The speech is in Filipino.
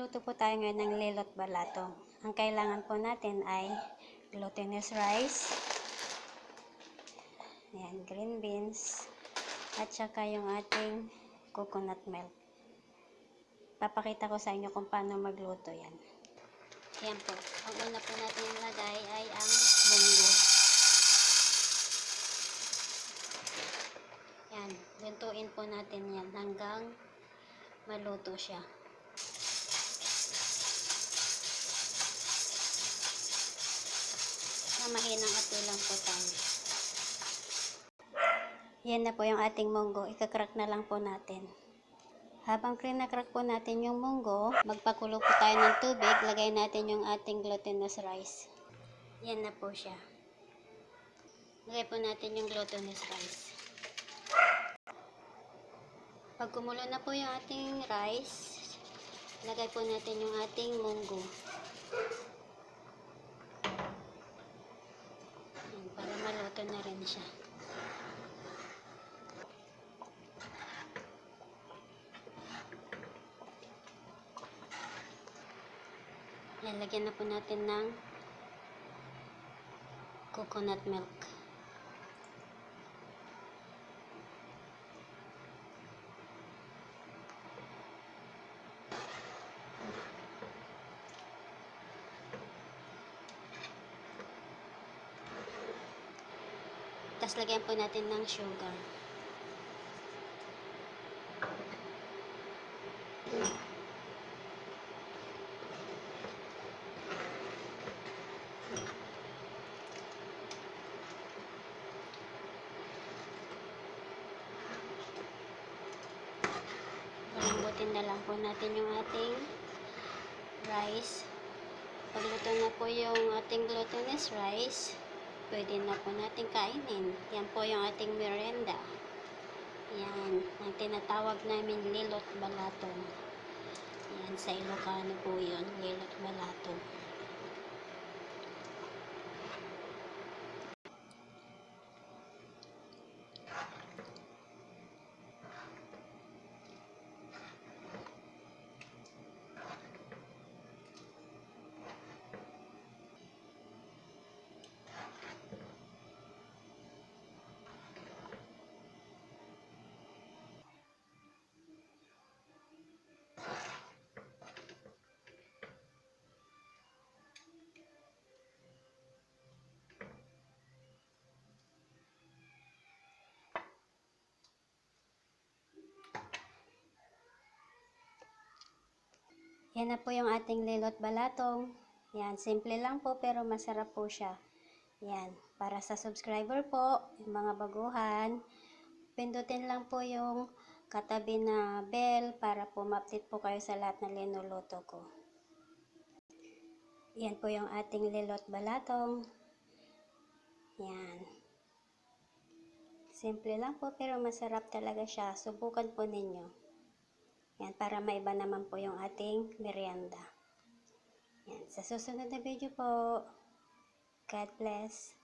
Magluluto po tayo ngayon ng lilot balatong. Ang kailangan po natin ay glutinous rice, ayan, green beans, at saka yung ating coconut milk. Papakita ko sa inyo kung paano magluto yan. Ayan po. Ang una po natin ilagay ay ang munggo. Ayan. Luntuin po natin yan hanggang maluto siya. Mahinang apoy lang po tayo. Yan na po yung ating munggo. Ika-crack na lang po natin. Habang kinakrack po natin yung munggo, magpakulo po tayo ng tubig. Lagay natin yung ating glutinous rice. Yan na po siya. Lagay po natin yung glutinous rice. Pag kumulo na po yung ating rice, lagay po natin yung ating munggo. Yan, para maluto na rin siya. Yan, lagyan na po natin ng coconut milk. Tapos lagyan po natin ng sugar. Palambutin na lang po natin yung ating rice. Pagluto na po yung ating glutinous rice, pwede na po natin kainin. Yan po yung ating merienda. Yan, ang tinatawag namin lilot balatong. Yan, sa Ilocano po yun, lilot balatong. Yan na po yung ating lilot balatong. Yan, simple lang po pero masarap po siya. Yan, para sa subscriber po, yung mga baguhan, pindutin lang po yung katabi na bell para po ma-update po kayo sa lahat na linuluto ko. Yan po yung ating lilot balatong. Yan. Simple lang po pero masarap talaga siya. Subukan po ninyo. Yan, para maiba naman po yung ating merienda. Yan, sa susunod na video po. God bless.